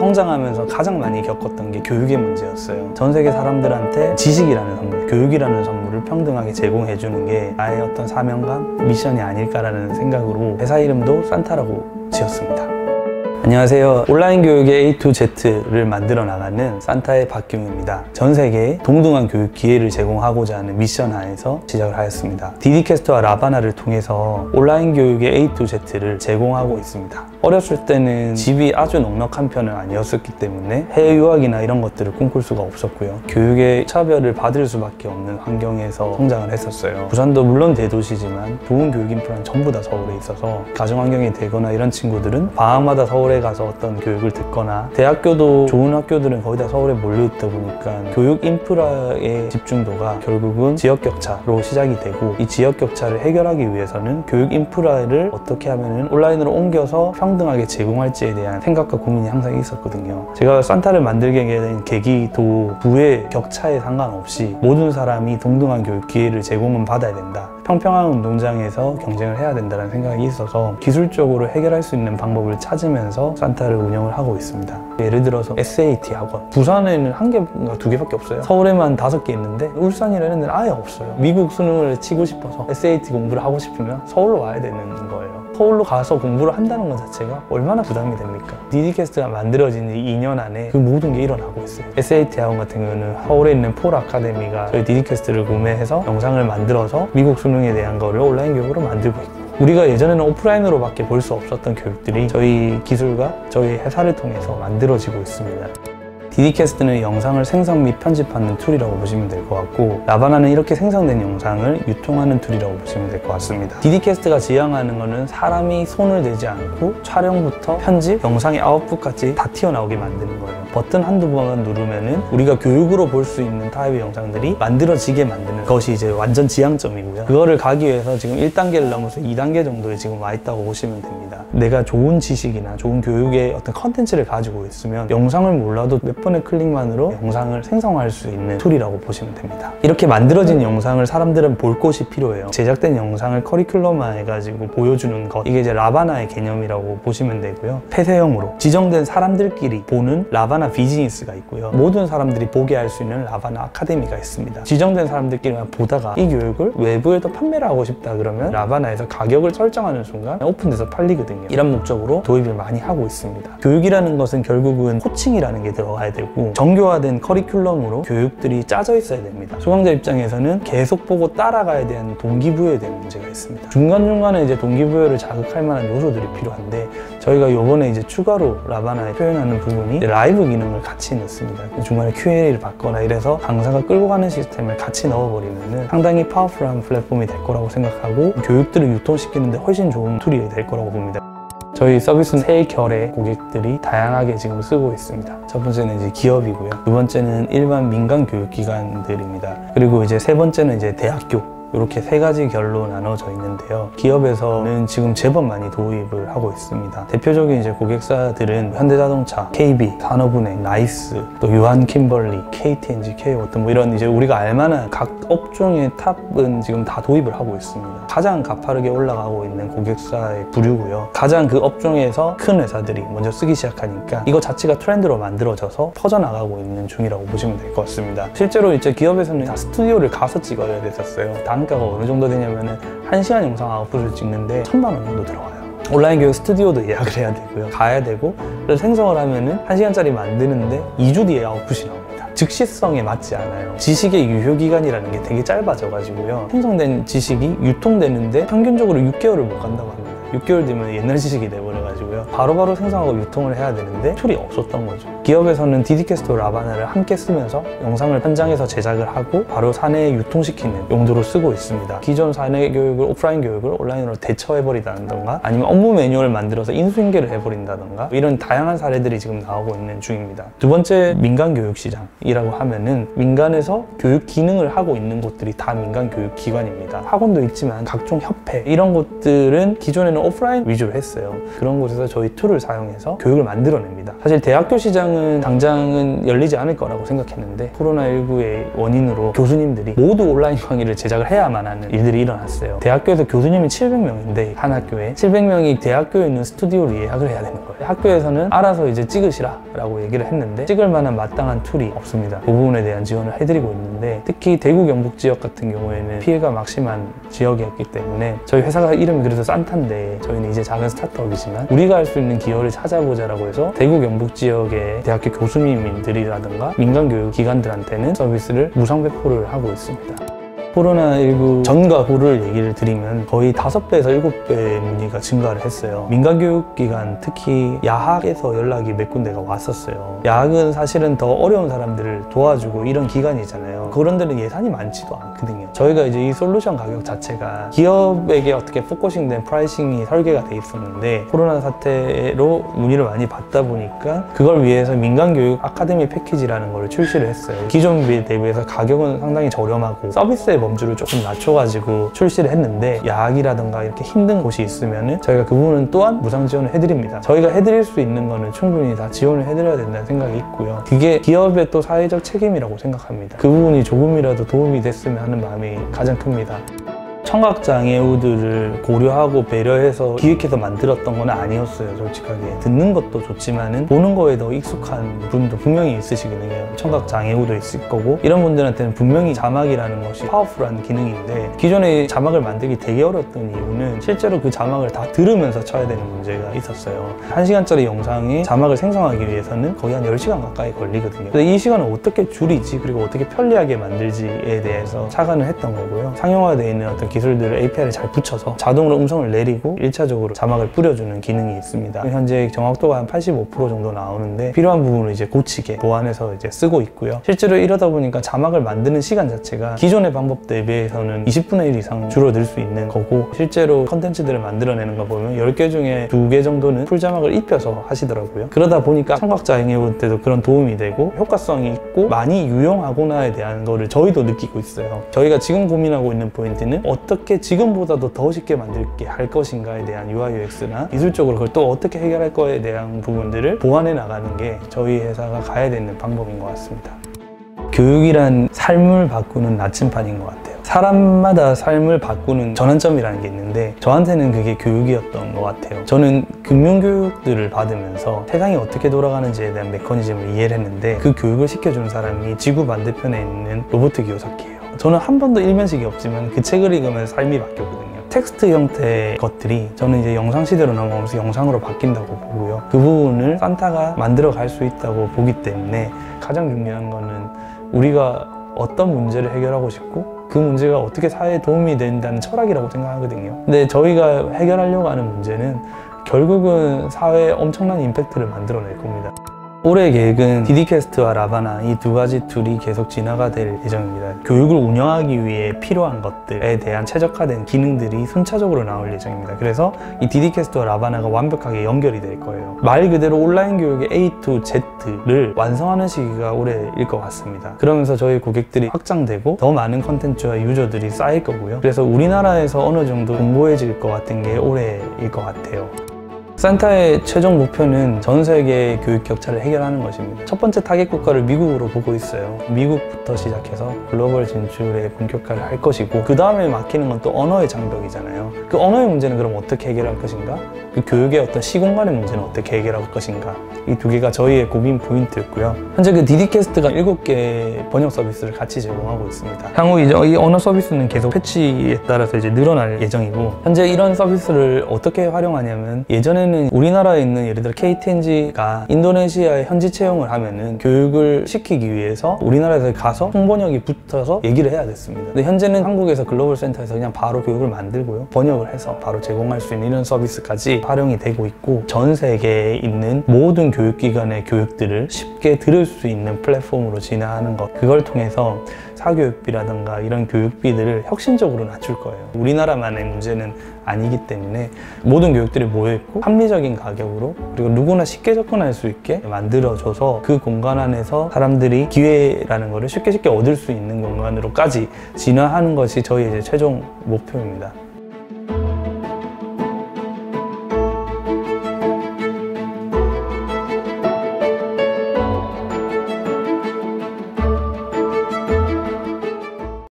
성장하면서 가장 많이 겪었던 게 교육의 문제였어요. 전 세계 사람들한테 지식이라는 선물, 교육이라는 선물을 평등하게 제공해주는 게 나의 어떤 사명감, 미션이 아닐까라는 생각으로 회사 이름도 산타라고 지었습니다. 안녕하세요. 온라인 교육의 A to Z를 만들어 나가는 산타의 박경입니다. 전 세계에 동등한 교육 기회를 제공하고자 하는 미션 하에서 시작을 하였습니다. 디디캐스트와 라바나를 통해서 온라인 교육의 A to Z를 제공하고 있습니다. 어렸을 때는 집이 아주 넉넉한 편은 아니었기 때문에 해외 유학이나 이런 것들을 꿈꿀 수가 없었고요. 교육의 차별을 받을 수밖에 없는 환경에서 성장을 했었어요. 부산도 물론 대도시지만 좋은 교육 인프라는 전부 다 서울에 있어서 가정환경이 되거나 이런 친구들은 방학마다 서울에 가서 어떤 교육을 듣거나, 대학교도 좋은 학교들은 거의 다 서울에 몰려있다 보니까 교육 인프라의 집중도가 결국은 지역격차로 시작이 되고, 이 지역격차를 해결하기 위해서는 교육 인프라를 어떻게 하면 온라인으로 옮겨서 평등하게 제공할지에 대한 생각과 고민이 항상 있었거든요. 제가 산타를 만들게 된 계기도 부의 격차에 상관없이 모든 사람이 동등한 교육 기회를 제공은 받아야 된다, 평평한 운동장에서 경쟁을 해야 된다는 생각이 있어서 기술적으로 해결할 수 있는 방법을 찾으면서 산타를 운영을 하고 있습니다. 예를 들어서 SAT 학원, 부산에는 1개인가 2개밖에 없어요. 서울에만 5개 있는데 울산이라는 데는 아예 없어요. 미국 수능을 치고 싶어서 SAT 공부를 하고 싶으면 서울로 와야 되는 거예요. 서울로 가서 공부를 한다는 것 자체가 얼마나 부담이 됩니까? 디디캐스트가 만들어진 2년 안에 그 모든 게 일어나고 있어요. SAT 학원 같은 경우는 서울에 있는 폴 아카데미가 저희 디디캐스트를 구매해서 영상을 만들어서 미국 수능에 대한 거를 온라인 교육으로 만들고 있고, 우리가 예전에는 오프라인으로밖에 볼 수 없었던 교육들이 저희 기술과 저희 회사를 통해서 만들어지고 있습니다. 디디캐스트는 영상을 생성 및 편집하는 툴이라고 보시면 될 것 같고, 라바나는 이렇게 생성된 영상을 유통하는 툴이라고 보시면 될 것 같습니다. 디디캐스트가 지향하는 것은 사람이 손을 대지 않고 촬영부터 편집, 영상의 아웃풋까지 다 튀어나오게 만드는 거예요. 버튼 한두 번 누르면은 우리가 교육으로 볼 수 있는 타입의 영상들이 만들어지게 만드는 것이 이제 완전 지향점이고요. 그거를 가기 위해서 지금 1단계를 넘어서 2단계 정도에 지금 와 있다고 보시면 됩니다. 내가 좋은 지식이나 좋은 교육의 어떤 컨텐츠를 가지고 있으면 영상을 몰라도 몇 번의 클릭만으로 영상을 생성할 수 있는 툴이라고 보시면 됩니다. 이렇게 만들어진 영상을 사람들은 볼 곳이 필요해요. 제작된 영상을 커리큘럼화 해가지고 보여주는 것, 이게 이제 라바나의 개념이라고 보시면 되고요. 폐쇄형으로 지정된 사람들끼리 보는 라바나 비즈니스가 있고요. 모든 사람들이 보게 할 수 있는 라바나 아카데미가 있습니다. 지정된 사람들끼리만 보다가 이 교육을 외부에도 판매를 하고 싶다 그러면 라바나에서 가격을 설정하는 순간 오픈돼서 팔리거든요. 이런 목적으로 도입을 많이 하고 있습니다. 교육이라는 것은 결국은 코칭이라는 게 들어가야 되고, 정교화된 커리큘럼으로 교육들이 짜져 있어야 됩니다. 수강자 입장에서는 계속 보고 따라가야 되는 동기부여에 대한 문제가 있습니다. 중간중간에 이제 동기부여를 자극할 만한 요소들이 필요한데, 저희가 요번에 이제 추가로 라바나에 표현하는 부분이 라이브 기능을 같이 넣습니다. 중간에 Q&A를 받거나 이래서 강사가 끌고 가는 시스템을 같이 넣어버리면 상당히 파워풀한 플랫폼이 될 거라고 생각하고, 교육들을 유통시키는데 훨씬 좋은 툴이 될 거라고 봅니다. 저희 서비스는 세 결의 고객들이 다양하게 지금 쓰고 있습니다. 첫 번째는 이제 기업이고요. 두 번째는 일반 민간 교육기관들입니다. 그리고 이제 세 번째는 이제 대학교. 이렇게 세 가지 결로 나눠져 있는데요. 기업에서는 지금 제법 많이 도입을 하고 있습니다. 대표적인 이제 고객사들은 현대자동차, KB, 산업은행, 나이스, 또 유한킴벌리, KT&G, K워터 뭐 이런 이제 우리가 알만한 각 업종의 탑은 지금 다 도입을 하고 있습니다. 가장 가파르게 올라가고 있는 고객사의 부류고요. 가장 그 업종에서 큰 회사들이 먼저 쓰기 시작하니까 이거 자체가 트렌드로 만들어져서 퍼져나가고 있는 중이라고 보시면 될 것 같습니다. 실제로 이제 기업에서는 다 스튜디오를 가서 찍어야 됐었어요. 단가가 어느 정도 되냐면은 1시간 영상 아웃풋을 찍는데 1000만 원 정도 들어가요. 온라인 교육 스튜디오도 예약을 해야 되고요. 가야 되고, 그래서 생성을 하면은 1시간짜리 만드는데 2주 뒤에 아웃풋이 나옵니다. 즉시성에 맞지 않아요. 지식의 유효기간이라는 게 되게 짧아져가지고요. 생성된 지식이 유통되는데 평균적으로 6개월을 못 간다고 합니다. 6개월 뒤면 옛날 지식이 돼버려가지고요. 바로바로 생성하고 유통을 해야 되는데 툴이 없었던 거죠. 기업에서는 디디캐스트와 라바나를 함께 쓰면서 영상을 현장에서 제작을 하고 바로 사내에 유통시키는 용도로 쓰고 있습니다. 기존 사내 교육을, 오프라인 교육을 온라인으로 대처해버리다던가, 아니면 업무 매뉴얼을 만들어서 인수인계를 해버린다던가, 이런 다양한 사례들이 지금 나오고 있는 중입니다. 두 번째, 민간 교육 시장이라고 하면은 민간에서 교육 기능을 하고 있는 곳들이 다 민간 교육 기관입니다. 학원도 있지만 각종 협회, 이런 곳들은 기존에는 오프라인 위주로 했어요. 그런 곳에서 저희 저희 툴을 사용해서 교육을 만들어냅니다. 사실 대학교 시장은 당장은 열리지 않을 거라고 생각했는데 코로나19의 원인으로 교수님들이 모두 온라인 강의를 제작을 해야만 하는 일들이 일어났어요. 대학교에서 교수님이 700명인데 한 학교에 700명이 대학교에 있는 스튜디오로 예약을 해야 되는 거예요. 학교에서는 알아서 이제 찍으시라 라고 얘기를 했는데 찍을 만한 마땅한 툴이 없습니다. 그 부분에 대한 지원을 해드리고 있는데 특히 대구 경북 지역 같은 경우에는 피해가 막심한 지역이었기 때문에 저희 회사가 이름이 그래서 산타인데 저희는 이제 작은 스타트업이지만 우리가 할 수 있는 기여를 찾아보자라고 해서 대구 경북 지역의 대학교 교수님들이라든가 민간교육기관들한테는 서비스를 무상 배포를 하고 있습니다. 코로나19 전과 후를 얘기를 드리면 거의 5배에서 7배 문의가 증가를 했어요. 민간교육기관, 특히 야학에서 연락이 몇 군데가 왔었어요. 야학은 사실은 더 어려운 사람들을 도와주고 이런 기관이잖아요. 그런 데는 예산이 많지도 않거든요. 저희가 이제 이 솔루션 가격 자체가 기업에게 어떻게 포커싱된 프라이싱이 설계가 돼 있었는데 코로나 사태로 문의를 많이 받다 보니까 그걸 위해서 민간교육 아카데미 패키지라는 걸 출시를 했어요. 기존 대비해서 가격은 상당히 저렴하고 서비스의 범주를 조금 낮춰가지고 출시를 했는데 야학이라든가 이렇게 힘든 곳이 있으면은 저희가 그 부분은 또한 무상 지원을 해드립니다. 저희가 해드릴 수 있는 거는 충분히 다 지원을 해드려야 된다는 생각이 있고요. 그게 기업의 또 사회적 책임이라고 생각합니다. 그 부분이 조금이라도 도움이 됐으면 하는 마음이 가장 큽니다. 청각장애우들을 고려하고 배려해서 기획해서 만들었던 건 아니었어요. 솔직하게 듣는 것도 좋지만은 보는 거에 더 익숙한 분도 분명히 있으시거든요. 청각장애우도 있을 거고 이런 분들한테는 분명히 자막이라는 것이 파워풀한 기능인데 기존에 자막을 만들기 되게 어려웠던 이유는 실제로 그 자막을 다 들으면서 쳐야 되는 문제가 있었어요. 1시간짜리 영상에 자막을 생성하기 위해서는 거의 한 10시간 가까이 걸리거든요. 근데 이 시간을 어떻게 줄이지 그리고 어떻게 편리하게 만들지에 대해서 착안을 했던 거고요. 상용화되어 있는 어떤 기술들을 API를 잘 붙여서 자동으로 음성을 내리고 1차적으로 자막을 뿌려주는 기능이 있습니다. 현재 정확도가 한 85% 정도 나오는데 필요한 부분을 이제 고치게 보완해서 이제 쓰고 있고요. 실제로 이러다 보니까 자막을 만드는 시간 자체가 기존의 방법에 비해서는 20분의 1 이상 줄어들 수 있는 거고 실제로 컨텐츠들을 만들어내는 거 보면 10개 중에 2개 정도는 풀자막을 입혀서 하시더라고요. 그러다 보니까 청각장애우한테도 그런 도움이 되고 효과성이 있고 많이 유용하구나에 대한 거를 저희도 느끼고 있어요. 저희가 지금 고민하고 있는 포인트는 어떻게 지금보다도 더 쉽게 만들게 할 것인가에 대한 UI UX나 기술적으로 그걸 또 어떻게 해결할 거에 대한 부분들을 보완해 나가는 게 저희 회사가 가야 되는 방법인 것 같습니다. 교육이란 삶을 바꾸는 나침판인 것 같아요. 사람마다 삶을 바꾸는 전환점이라는 게 있는데 저한테는 그게 교육이었던 것 같아요. 저는 금융교육들을 받으면서 세상이 어떻게 돌아가는지에 대한 메커니즘을 이해를 했는데 그 교육을 시켜준 사람이 지구 반대편에 있는 로버트 기요사키예요. 저는 한 번도 일면식이 없지만 그 책을 읽으면서 삶이 바뀌었거든요. 텍스트 형태의 것들이 저는 이제 영상 시대로 넘어오면서 영상으로 바뀐다고 보고요. 그 부분을 산타가 만들어 갈 수 있다고 보기 때문에 가장 중요한 거는 우리가 어떤 문제를 해결하고 싶고 그 문제가 어떻게 사회에 도움이 된다는 철학이라고 생각하거든요. 근데 저희가 해결하려고 하는 문제는 결국은 사회에 엄청난 임팩트를 만들어낼 겁니다. 올해 계획은 디디캐스트와 라바나 이 두 가지 툴이 계속 진화가 될 예정입니다. 교육을 운영하기 위해 필요한 것들에 대한 최적화된 기능들이 순차적으로 나올 예정입니다. 그래서 이 디디캐스트와 라바나가 완벽하게 연결이 될 거예요. 말 그대로 온라인 교육의 A to Z를 완성하는 시기가 올해일 것 같습니다. 그러면서 저희 고객들이 확장되고 더 많은 컨텐츠와 유저들이 쌓일 거고요. 그래서 우리나라에서 어느 정도 공고해질 것 같은 게 올해일 것 같아요. 산타의 최종 목표는 전 세계 교육 격차를 해결하는 것입니다. 첫 번째 타겟 국가를 미국으로 보고 있어요. 미국부터 시작해서 글로벌 진출에 본격화를 할 것이고 그 다음에 막히는 건 또 언어의 장벽이잖아요. 그 언어의 문제는 그럼 어떻게 해결할 것인가? 그 교육의 어떤 시공간의 문제는 어떻게 해결할 것인가? 이 두 개가 저희의 고민 포인트였고요. 현재 그 디디캐스트가 7개 번역 서비스를 같이 제공하고 있습니다. 향후 이제 이 언어 서비스는 계속 패치에 따라서 이제 늘어날 예정이고 현재 이런 서비스를 어떻게 활용하냐면 예전에는 우리나라에 있는 예를 들어 KTNG가 인도네시아에 현지 채용을 하면은 교육을 시키기 위해서 우리나라에서 가서 통번역이 붙어서 얘기를 해야 됐습니다. 근데 현재는 한국에서 글로벌 센터에서 그냥 바로 교육을 만들고요. 번역을 해서 바로 제공할 수 있는 이런 서비스까지 활용이 되고 있고 전 세계에 있는 모든 교육기관의 교육들을 쉽게 들을 수 있는 플랫폼으로 진화하는 것 그걸 통해서 사교육비라든가 이런 교육비들을 혁신적으로 낮출 거예요. 우리나라만의 문제는 아니기 때문에 모든 교육들이 모여있고 합리적인 가격으로 그리고 누구나 쉽게 접근할 수 있게 만들어줘서 그 공간 안에서 사람들이 기회라는 거를 쉽게 얻을 수 있는 공간으로까지 진화하는 것이 저희의 이제 최종 목표입니다.